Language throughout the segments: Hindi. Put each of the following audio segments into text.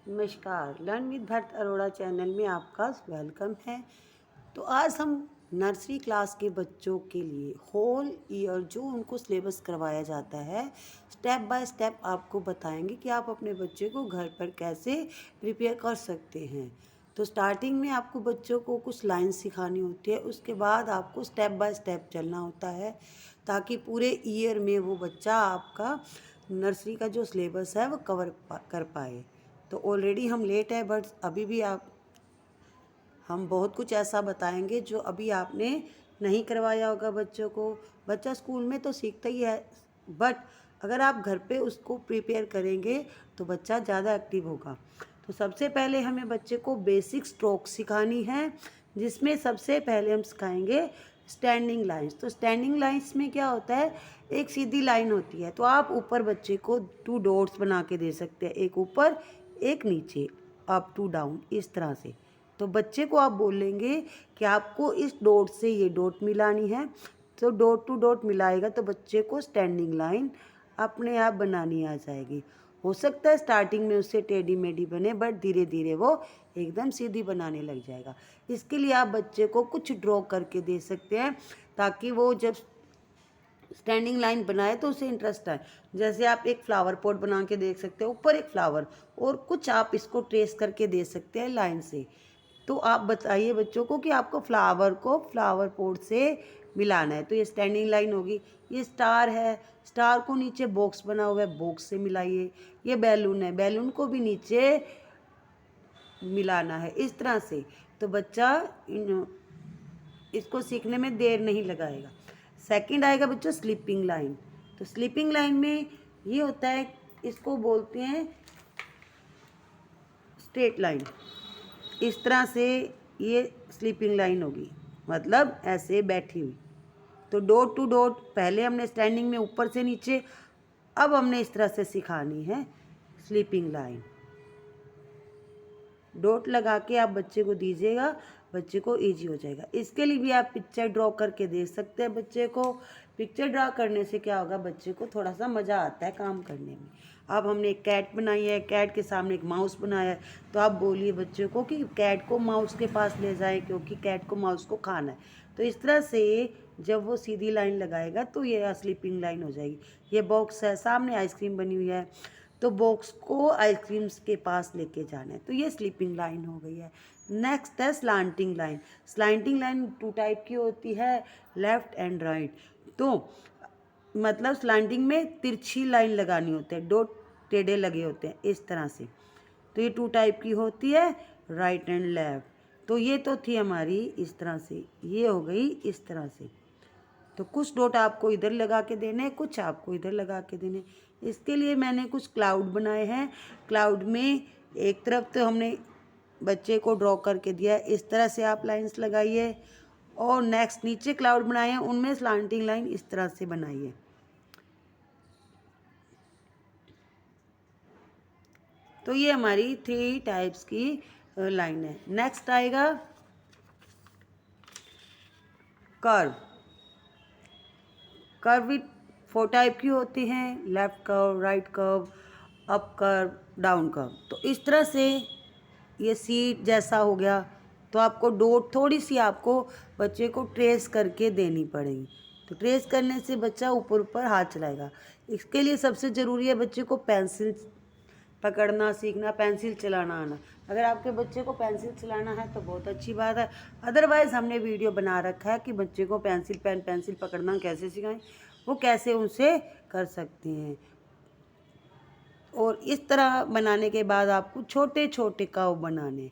नमस्कार, learn with Bharat Arora channel में आपका वेलकम है। तो आज हम नर्सरी क्लास के बच्चों के लिए होल ईयर जो उनको सिलेबस करवाया जाता है, स्टेप बाय स्टेप आपको बताएंगे कि आप अपने बच्चे को घर पर कैसे प्रिपेयर कर सकते हैं। तो स्टार्टिंग में आपको बच्चों को कुछ लाइन्स सिखानी होती है, उसके बाद आपको स्टेप बाय स्टेप चलना होता है ताकि पूरे ईयर में वो बच्चा आपका नर्सरी का जो सिलेबस है वो कवर कर पाए। तो ऑलरेडी हम लेट है, बट अभी भी हम बहुत कुछ ऐसा बताएंगे जो अभी आपने नहीं करवाया होगा बच्चों को। बच्चा स्कूल में तो सीखता ही है, बट अगर आप घर पे उसको प्रिपेयर करेंगे तो बच्चा ज़्यादा एक्टिव होगा। तो सबसे पहले हमें बच्चे को बेसिक स्ट्रोक सिखानी है, जिसमें सबसे पहले हम सिखाएंगे स्टैंडिंग लाइंस। तो स्टैंडिंग लाइंस में क्या होता है, एक सीधी लाइन होती है, तो आप ऊपर बच्चे को 2 डॉट्स बना के दे सकते हैं, एक ऊपर एक नीचे, अप टू डाउन, इस तरह से। तो बच्चे को आप बोलेंगे कि आपको इस डॉट से ये डॉट मिलानी है, तो डॉट टू डॉट मिलाएगा तो बच्चे को स्टैंडिंग लाइन अपने आप बनानी आ जाएगी। हो सकता है स्टार्टिंग में उससे टेढ़ी मेढ़ी बने, बट धीरे धीरे वो एकदम सीधी बनाने लग जाएगा। इसके लिए आप बच्चे को कुछ ड्रॉ करके दे सकते हैं ताकि वो जब स्टैंडिंग लाइन बनाए तो उसे इंटरेस्ट आए। जैसे आप एक फ्लावर पॉट बना के देख सकते हो, ऊपर एक फ्लावर, और कुछ आप इसको ट्रेस करके दे सकते हैं लाइन से। तो आप बताइए बच्चों को कि आपको फ्लावर को फ्लावर पॉट से मिलाना है, तो ये स्टैंडिंग लाइन होगी। ये स्टार है, स्टार को नीचे बॉक्स बना हुआ है, बॉक्स से मिलाइए। ये बैलून है, बैलून को भी नीचे मिलाना है, इस तरह से। तो बच्चा इसको सीखने में देर नहीं लगाएगा। सेकंड आएगा बच्चों स्लीपिंग लाइन। तो स्लीपिंग लाइन में ये होता है, इसको बोलते हैं स्ट्रेट लाइन। इस तरह से ये स्लीपिंग लाइन होगी, मतलब ऐसे बैठी हुई। तो डॉट टू डॉट पहले हमने स्टैंडिंग में ऊपर से नीचे, अब हमने इस तरह से सिखानी है स्लीपिंग लाइन। डॉट लगा के आप बच्चे को दीजिएगा, बच्चे को इजी हो जाएगा। इसके लिए भी आप पिक्चर ड्रॉ करके दे सकते हैं बच्चे को। पिक्चर ड्रॉ करने से क्या होगा, बच्चे को थोड़ा सा मज़ा आता है काम करने में। अब हमने एक कैट बनाई है, कैट के सामने एक माउस बनाया है, तो आप बोलिए बच्चे को कि कैट को माउस के पास ले जाए, क्योंकि कैट को माउस को खाना है। तो इस तरह से जब वो सीधी लाइन लगाएगा तो ये स्लीपिंग लाइन हो जाएगी। ये बॉक्स है, सामने आइसक्रीम बनी हुई है, तो बॉक्स को आइसक्रीम्स के पास लेके जाना है, तो ये स्लीपिंग लाइन हो गई है। नेक्स्ट है slanting line. Slanting line 2 type की होती है, लेफ्ट एंड राइट। तो मतलब स्लांटिंग में तिरछी लाइन लगानी होती है, 2 टेढ़े लगे होते हैं इस तरह से। तो ये 2 टाइप की होती है, राइट एंड लेफ्ट। तो ये तो थी हमारी इस तरह से, ये हो गई इस तरह से। तो कुछ डॉट आपको इधर लगा के देने, कुछ आपको इधर लगा के देने। इसके लिए मैंने कुछ क्लाउड बनाए हैं। क्लाउड में एक तरफ तो हमने बच्चे को ड्रॉ करके दिया है, इस तरह से आप लाइंस लगाइए, और नेक्स्ट नीचे क्लाउड बनाए हैं, उनमें स्लांटिंग लाइन इस तरह से बनाइए। तो ये हमारी 3 टाइप्स की लाइन है। नेक्स्ट आएगा कर्व। कर्व भी 4 टाइप की होती हैं, left curve, right curve, up curve, down curve. तो इस तरह से ये सीट जैसा हो गया, तो आपको डॉट थोड़ी सी आपको बच्चे को ट्रेस करके देनी पड़ेगी। तो ट्रेस करने से बच्चा ऊपर ऊपर हाथ चलाएगा। इसके लिए सबसे ज़रूरी है बच्चे को पेंसिल पकड़ना सीखना, पेंसिल चलाना आना। अगर आपके बच्चे को पेंसिल चलाना है तो बहुत अच्छी बात है, अदरवाइज़ हमने वीडियो बना रखा है कि बच्चे को पेंसिल पकड़ना कैसे सिखाएं, वो कैसे उनसे कर सकते हैं। और इस तरह बनाने के बाद आपको छोटे छोटे कर्व बनाने,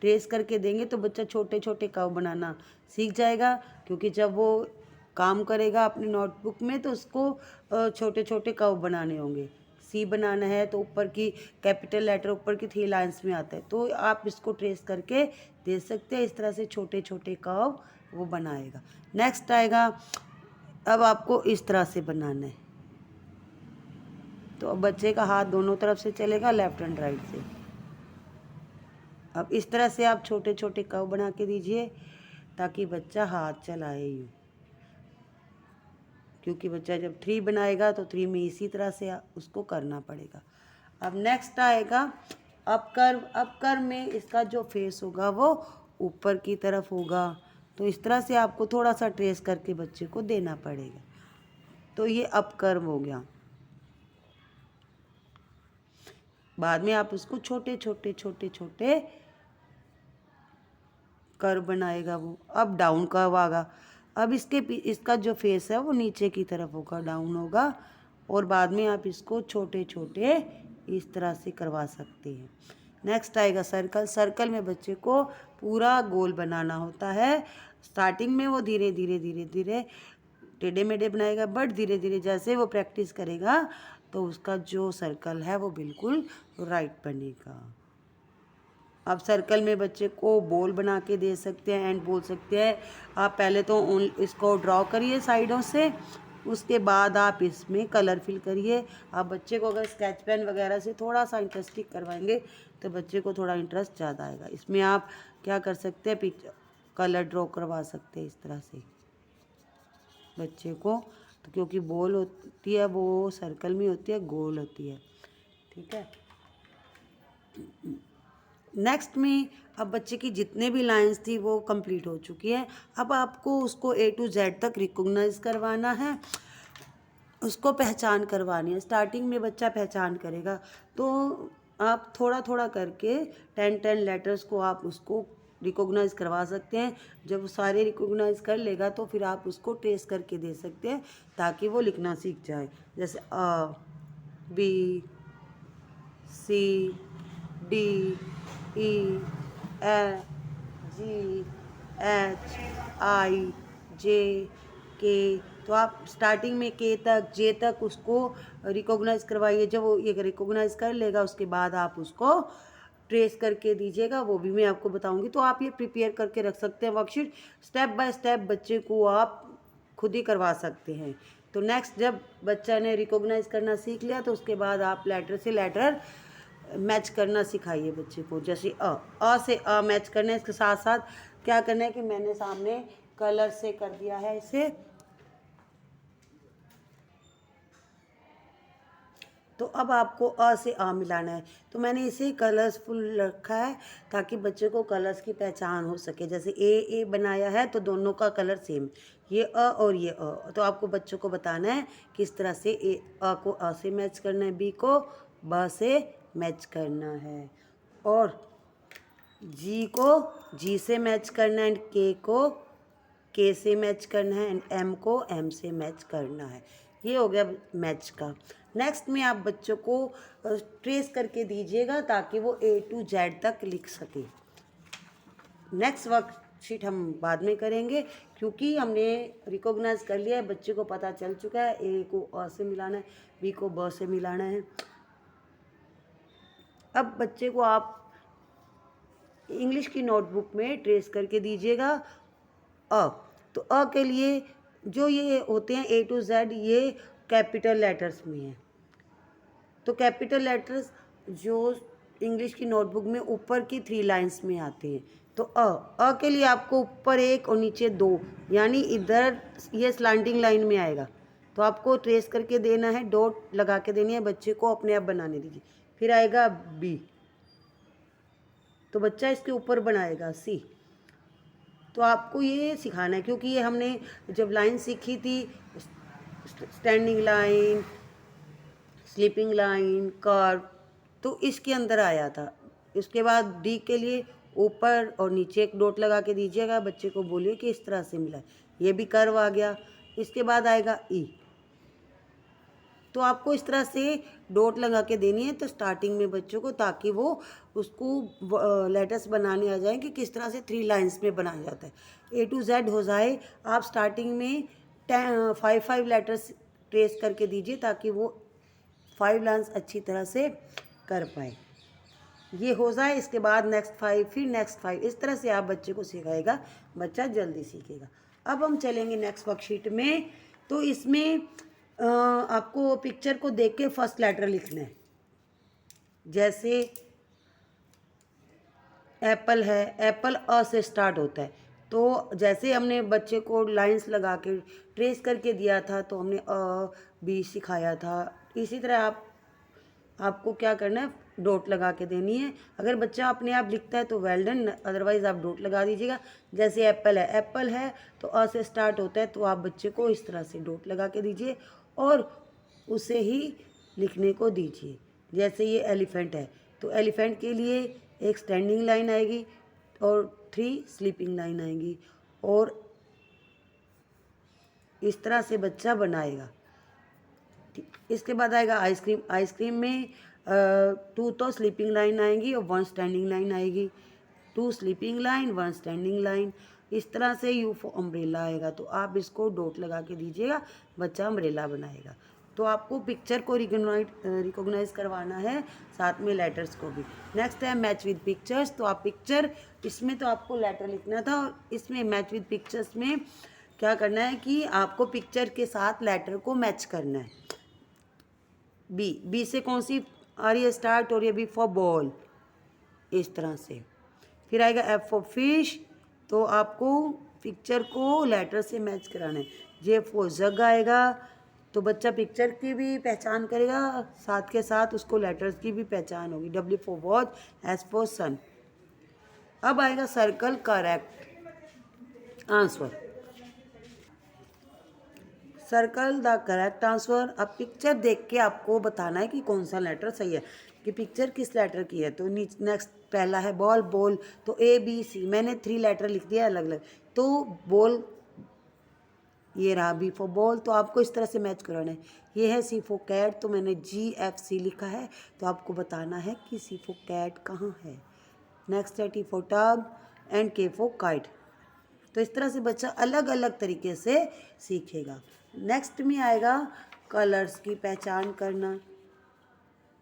ट्रेस करके देंगे तो बच्चा छोटे छोटे कर्व बनाना सीख जाएगा, क्योंकि जब वो काम करेगा अपनी नोटबुक में तो उसको छोटे छोटे कर्व बनाने होंगे। सी बनाना है तो ऊपर की कैपिटल लेटर ऊपर की 3 लाइंस में आता है, तो आप इसको ट्रेस करके दे सकते हैं। इस तरह से छोटे छोटे कर्व वो बनाएगा। नेक्स्ट आएगा, अब आपको इस तरह से बनाना है, तो अब बच्चे का हाथ दोनों तरफ से चलेगा, लेफ्ट एंड राइट से। अब इस तरह से आप छोटे छोटे कर्व बना के दीजिए ताकि बच्चा हाथ चलाए यूँ, क्योंकि बच्चा जब 3 बनाएगा तो 3 में इसी तरह से उसको करना पड़ेगा। अब नेक्स्ट आएगा अप कर्व में इसका जो फेस होगा वो ऊपर की तरफ होगा। तो इस तरह से आपको थोड़ा सा ट्रेस करके बच्चे को देना पड़ेगा। तो ये अप कर्व हो गया। बाद में आप इसको छोटे छोटे छोटे छोटे कर्व बनाएगा वो। अब डाउन कर्व आएगा। अब इसका जो फेस है वो नीचे की तरफ होगा, डाउन होगा। और बाद में आप इसको छोटे छोटे इस तरह से करवा सकते हैं। नेक्स्ट आएगा सर्कल। सर्कल में बच्चे को पूरा गोल बनाना होता है। स्टार्टिंग में वो धीरे धीरे धीरे धीरे टेढ़े मेढ़े बनाएगा, बट धीरे धीरे जैसे वो प्रैक्टिस करेगा तो उसका जो सर्कल है वो बिल्कुल राइट बनेगा। आप सर्कल में बच्चे को बॉल बना के दे सकते हैं एंड बोल सकते हैं आप पहले तो इसको ड्रॉ करिए साइडों से, उसके बाद आप इसमें कलर फिल करिए। आप बच्चे को अगर स्केच पेन वगैरह से थोड़ा सा इंटरेस्टिंग करवाएंगे तो बच्चे को थोड़ा इंटरेस्ट ज़्यादा आएगा। इसमें आप क्या कर सकते हैं, कलर ड्रॉ करवा सकते हैं इस तरह से बच्चे को। तो क्योंकि बॉल होती है वो सर्कल में होती है, गोल होती है, ठीक है। नेक्स्ट में अब बच्चे की जितने भी लाइंस थी वो कंप्लीट हो चुकी है। अब आपको उसको A to Z तक रिकॉग्नाइज करवाना है, उसको पहचान करवानी है। स्टार्टिंग में बच्चा पहचान करेगा तो आप थोड़ा थोड़ा करके 10 लेटर्स को आप उसको रिकॉग्नाइज करवा सकते हैं। जब वो सारे रिकॉग्नाइज कर लेगा तो फिर आप उसको ट्रेस करके दे सकते हैं ताकि वो लिखना सीख जाए। जैसे B C D E F G H I J K। तो आप स्टार्टिंग में K तक J तक उसको रिकॉग्नाइज करवाइए। जब वो ये रिकॉग्नाइज कर लेगा उसके बाद आप उसको ट्रेस करके दीजिएगा, वो भी मैं आपको बताऊंगी। तो आप ये प्रिपेयर करके रख सकते हैं वर्कशीट। स्टेप बाय स्टेप बच्चे को आप खुद ही करवा सकते हैं। तो नेक्स्ट जब बच्चा ने रिकॉग्नाइज करना सीख लिया तो उसके बाद आप लेटर से लेटर मैच करना सिखाइए बच्चे को। जैसे अ से अ मैच करना है, इसके साथ साथ क्या करना है कि मैंने सामने कलर से कर दिया है इसे। तो अब आपको अ से आ मिलाना है। तो मैंने इसे कलर्सफुल रखा है ताकि बच्चे को कलर्स की पहचान हो सके। जैसे ए बनाया है तो दोनों का कलर सेम, ये अ और ये अ। तो आपको बच्चों को बताना है किस तरह से अ को अ से मैच करना है, बी को ब से मैच करना है, और जी को जी से मैच करना है, एंड के को के से मैच करना है, एंड एम को एम से मैच करना है। ये हो गया मैच का। नेक्स्ट में आप बच्चों को ट्रेस करके दीजिएगा ताकि वो A to Z तक लिख सके। नेक्स्ट वर्कशीट हम बाद में करेंगे क्योंकि हमने रिकॉग्नाइज कर लिया है, बच्चे को पता चल चुका है A को अ से मिलाना है, B को ब से मिलाना है। अब बच्चे को आप इंग्लिश की नोटबुक में ट्रेस करके दीजिएगा अ। तो अ के लिए जो ये होते हैं A to Z, ये कैपिटल लेटर्स में है। तो कैपिटल लेटर्स जो इंग्लिश की नोटबुक में ऊपर की 3 लाइंस में आते हैं। तो अ के लिए आपको ऊपर 1 और नीचे 2, यानी इधर ये स्लांटिंग लाइन में आएगा। तो आपको ट्रेस करके देना है, डॉट लगा के देनी है, बच्चे को अपने आप बनाने दीजिए। फिर आएगा बी, तो बच्चा इसके ऊपर बनाएगा सी। तो आपको ये सिखाना है क्योंकि ये हमने जब लाइन सीखी थी, standing line, sleeping line, curve, तो इसके अंदर आया था। इसके बाद डी के लिए ऊपर और नीचे एक डॉट लगा के दीजिएगा, बच्चे को बोलिए कि इस तरह से मिला, ये भी कर्व आ गया। इसके बाद आएगा ई, तो आपको इस तरह से डॉट लगा के देनी है तो स्टार्टिंग में बच्चों को, ताकि वो उसको लेटर्स बनाने आ जाए कि किस तरह से 3 लाइंस में बनाया जाता है। A to Z हो जाए। आप स्टार्टिंग में 5 लेटर्स ट्रेस करके दीजिए ताकि वो 5 लाइंस अच्छी तरह से कर पाए। ये हो जाए, इसके बाद नेक्स्ट 5, फिर नेक्स्ट 5, इस तरह से आप बच्चे को सिखाएगा, बच्चा जल्दी सीखेगा। अब हम चलेंगे नेक्स्ट वर्कशीट में। तो इसमें आपको पिक्चर को देख के फर्स्ट लेटर लिखना है। जैसे एप्पल है, एप्पल अ से स्टार्ट होता है। तो जैसे हमने बच्चे को लाइंस लगा के ट्रेस करके दिया था तो हमने अ बी सिखाया था। इसी तरह आपको क्या करना है, डॉट लगा के देनी है। अगर बच्चा अपने आप लिखता है तो वेल डन, अदरवाइज़ आप डॉट लगा दीजिएगा। जैसे एप्पल है तो अ से स्टार्ट होता है, तो आप बच्चे को इस तरह से डॉट लगा के दीजिए और उसे ही लिखने को दीजिए। जैसे ये एलिफेंट है तो एलिफेंट के लिए एक स्टैंडिंग लाइन आएगी और 3 स्लीपिंग लाइन आएंगी, और इस तरह से बच्चा बनाएगा। इसके बाद आएगा आइसक्रीम। आइसक्रीम में 2 तो स्लीपिंग लाइन आएंगी और 1 स्टैंडिंग लाइन आएगी। 2 स्लीपिंग लाइन, 1 स्टैंडिंग लाइन। इस तरह से यू फॉर अम्ब्रेला आएगा। तो आप इसको डॉट लगा के दीजिएगा, बच्चा अम्ब्रेला बनाएगा। तो आपको पिक्चर को रिकॉग्नाइज करवाना है, साथ में लेटर्स को भी। नेक्स्ट है मैच विद पिक्चर्स। तो आप पिक्चर, इसमें तो आपको लेटर लिखना था, और इसमें मैच विद पिक्चर्स में क्या करना है कि आपको पिक्चर के साथ लेटर को मैच करना है। बी से कौन सी आ रही है स्टार्ट, और ये बी फॉर बॉल, इस तरह से। फिर आएगा एफ फॉर फिश। तो आपको पिक्चर को लेटर से मैच कराना है। जे फॉर जग आएगा, तो बच्चा पिक्चर की भी पहचान करेगा, साथ के साथ उसको लेटर्स की भी पहचान होगी। W for watch, S for sun. अब आएगा circle correct answer. Circle the correct answer. अब पिक्चर देख के आपको बताना है कि कौन सा लेटर सही है, कि पिक्चर किस लेटर की है। तो नेक्स्ट पहला है बॉल। बॉल तो ABC, मैंने 3 लेटर लिख दिया अलग अलग। तो बॉल ये रहा, बी फॉर बॉल, तो आपको इस तरह से मैच कराना है। ये है सी फॉर कैट, तो मैंने GFC लिखा है, तो आपको बताना है कि सी फॉर कैट कहाँ है। नेक्स्ट है T for tug and K for kite. तो इस तरह से बच्चा अलग अलग तरीके से सीखेगा। नेक्स्ट में आएगा कलर्स की पहचान करना।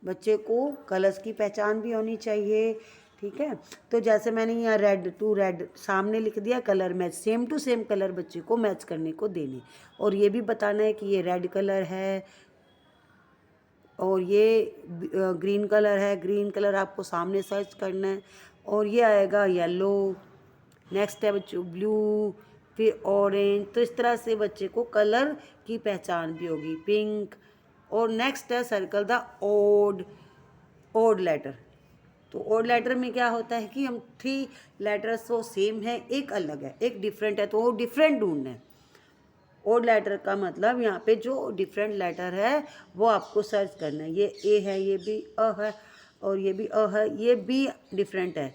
बच्चे को कलर्स की पहचान भी होनी चाहिए, ठीक है। तो जैसे मैंने यहाँ रेड टू रेड सामने लिख दिया, colour match, same to same colour बच्चे को मैच करने को देने, और ये भी बताना है कि ये रेड कलर है और ये ग्रीन कलर है। ग्रीन कलर आपको सामने सर्च करना है। और ये आएगा येलो। नेक्स्ट है बच्चों ब्लू, फिर ऑरेंज। तो इस तरह से बच्चे को कलर की पहचान भी होगी। पिंक। और नेक्स्ट है सर्कल द ओड लेटर। तो ओड लेटर में क्या होता है कि हम 3 लेटर्स तो सेम है, एक अलग है, एक डिफरेंट है, तो वो डिफरेंट ढूंढना है। ओड लेटर का मतलब यहाँ पे जो डिफरेंट लेटर है वो आपको सर्च करना है। ये ए है, ये भी अ है, और ये भी अ है, ये भी डिफरेंट है।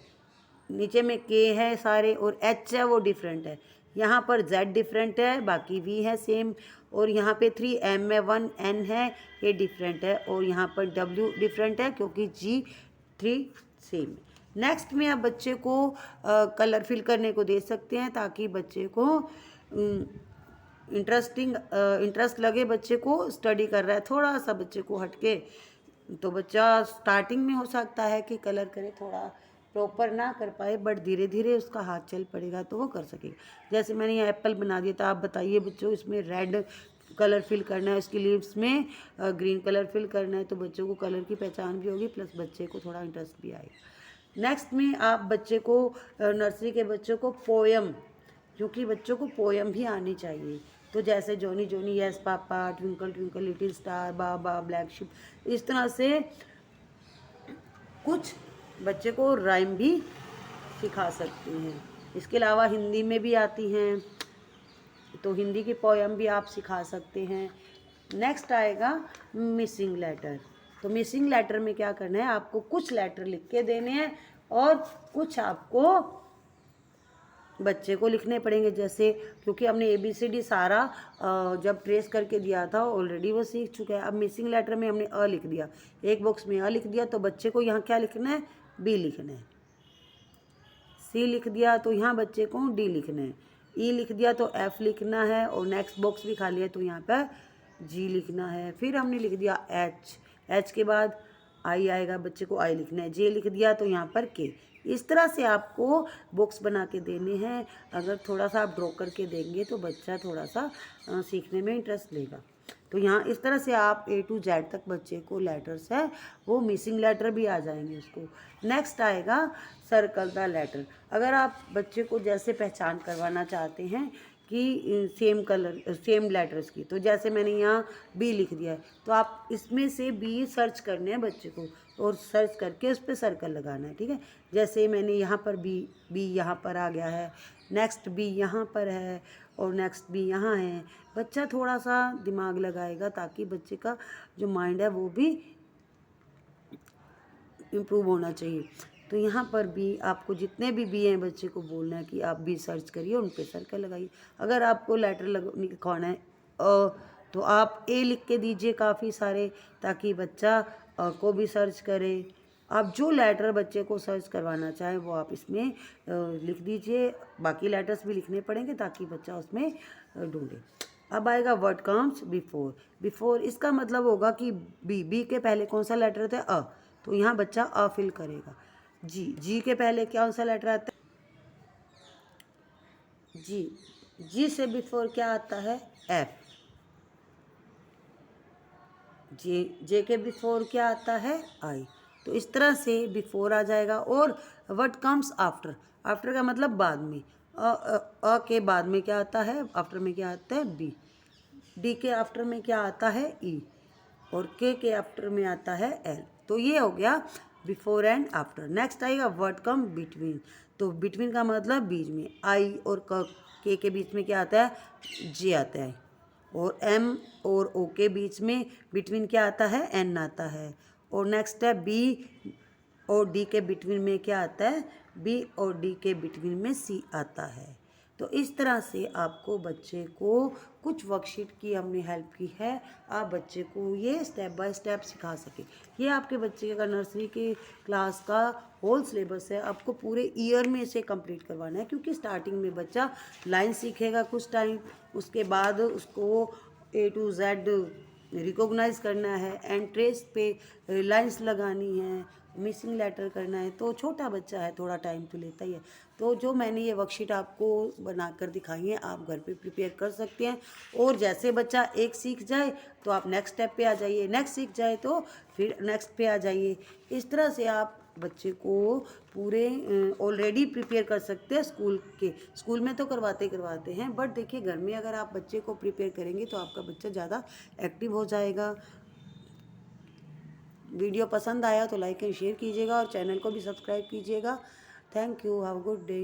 नीचे में के है सारे, और एच है वो डिफरेंट है। यहाँ पर जेड डिफरेंट है, बाकी वी है सेम। और यहाँ पे 3 एम है, 1 एन है, ये डिफरेंट है। और यहाँ पर डब्ल्यू डिफरेंट है क्योंकि G3 सेम है। नेक्स्ट में आप बच्चे को कलर फिल करने को दे सकते हैं, ताकि बच्चे को इंटरेस्ट लगे, बच्चे को स्टडी कर रहा है, थोड़ा सा बच्चे को हटके। तो बच्चा स्टार्टिंग में हो सकता है कि कलर करे, थोड़ा प्रॉपर ना कर पाए, बट धीरे धीरे उसका हाथ चल पड़ेगा तो वो कर सकेगा। जैसे मैंने यहाँ एप्पल बना दिया था, आप बताइए बच्चों, इसमें रेड कलर फिल करना है, उसकी लीव्स में ग्रीन कलर फिल करना है, तो बच्चों को कलर की पहचान भी होगी, प्लस बच्चे को थोड़ा इंटरेस्ट भी आएगा। नेक्स्ट में आप बच्चे को, नर्सरी के बच्चों को पोयम, क्योंकि बच्चों को पोयम भी आनी चाहिए। तो जैसे Johnny Johnny, yes papa, twinkle twinkle little star, baa baa, black sheep, इस तरह से कुछ बच्चे को राइम भी सिखा सकते हैं। इसके अलावा हिंदी में भी आती हैं, तो हिंदी की पोयम भी आप सिखा सकते हैं। नेक्स्ट आएगा मिसिंग लेटर। तो मिसिंग लेटर में क्या करना है, आपको कुछ लेटर लिख के देने हैं और कुछ आपको बच्चे को लिखने पड़ेंगे। जैसे क्योंकि हमने ABCD सारा जब ट्रेस करके दिया था ऑलरेडी वो सीख चुका है। अब मिसिंग लेटर में हमने अ लिख दिया, एक बॉक्स में अ लिख दिया, तो बच्चे को यहाँ क्या लिखना है, B लिखना है। C लिख दिया तो यहाँ बच्चे को D लिखना है। E लिख दिया तो F लिखना है, और नेक्स्ट बॉक्स भी खाली है तो यहाँ पर G लिखना है। फिर हमने लिख दिया H के बाद I आएगा, बच्चे को I लिखना है। J लिख दिया तो यहाँ पर K। इस तरह से आपको बॉक्स बना के देने हैं। अगर थोड़ा सा आप ड्रॉ करके देंगे तो बच्चा थोड़ा सा सीखने में इंटरेस्ट लेगा। तो यहाँ इस तरह से आप A to Z तक बच्चे को लेटर्स है वो मिसिंग लेटर भी आ जाएंगे उसको। नेक्स्ट आएगा सर्कल द लेटर। अगर आप बच्चे को जैसे पहचान करवाना चाहते हैं कि सेम कलर सेम लेटर्स की, तो जैसे मैंने यहाँ B लिख दिया है, तो आप इसमें से B सर्च करने हैं बच्चे को। और सर्च करके उस पर सर्कल लगाना है, ठीक है। जैसे मैंने यहाँ पर बी यहाँ पर आ गया है, नेक्स्ट बी यहाँ पर है और नेक्स्ट बी यहाँ है। बच्चा थोड़ा सा दिमाग लगाएगा ताकि बच्चे का जो माइंड है वो भी इम्प्रूव होना चाहिए। तो यहाँ पर भी आपको जितने भी बी हैं बच्चे को बोलना है कि आप बी सर्च करिए, उन पे सर्कल लगाइए। अगर आपको लेटर लिखवाना है तो आप ए लिख के दीजिए काफ़ी सारे, ताकि बच्चा को भी सर्च करे। आप जो लेटर बच्चे को सर्च करवाना चाहें वो आप इसमें लिख दीजिए। बाकी लेटर्स भी लिखने पड़ेंगे ताकि बच्चा उसमें ढूंढे। अब आएगा व्हाट कम्स बिफोर। बिफोर इसका मतलब होगा कि बी के पहले कौन सा लेटर होता है, अ, तो यहाँ बच्चा अ फिल करेगा। जी के पहले कौन सा लेटर आता है, जी से बिफोर क्या आता है, एफ। जे के बिफोर क्या आता है, आई। तो इस तरह से बिफोर आ जाएगा। और व्हाट कम्स आफ्टर, आफ्टर का मतलब बाद में। अ के बाद में क्या आता है, आफ्टर में क्या आता है, बी। डी के आफ्टर में क्या आता है, ई। और के आफ्टर में आता है एल। तो ये हो गया बिफोर एंड आफ्टर। नेक्स्ट आएगा व्हाट कम बिटवीन। तो बिटवीन का मतलब बीच में। आई और के बीच में क्या आता है, जे आता है। और एम और ओ के बीच में बिटवीन क्या आता है, एन आता है। और नेक्स्ट है बी और डी के बिटवीन में क्या आता है, बी और डी के बिटवीन में सी आता है। तो इस तरह से आपको बच्चे को कुछ वर्कशीट की हमने हेल्प की है, आप बच्चे को ये स्टेप बाय स्टेप सिखा सकें। ये आपके बच्चे का नर्सरी के क्लास का होल सिलेबस है, आपको पूरे ईयर में इसे कंप्लीट करवाना है। क्योंकि स्टार्टिंग में बच्चा लाइन सीखेगा कुछ टाइम, उसके बाद उसको A to Z रिकॉग्नाइज करना है, एंड ट्रेस पे लाइंस लगानी है, मिसिंग लेटर करना है। तो छोटा बच्चा है, थोड़ा टाइम तो लेता ही है। तो जो मैंने ये वर्कशीट आपको बनाकर दिखाई है आप घर पे प्रिपेयर कर सकते हैं। और जैसे बच्चा एक सीख जाए तो आप नेक्स्ट स्टेप पे आ जाइए, नेक्स्ट सीख जाए तो फिर नेक्स्ट पे आ जाइए। इस तरह से आप बच्चे को पूरे ऑलरेडी प्रिपेयर कर सकते हैं। स्कूल में तो करवाते हैं, बट देखिए घर में अगर आप बच्चे को प्रिपेयर करेंगे तो आपका बच्चा ज़्यादा एक्टिव हो जाएगा। वीडियो पसंद आया तो लाइक एंड शेयर कीजिएगा और चैनल को भी सब्सक्राइब कीजिएगा। Thank you, have a good day.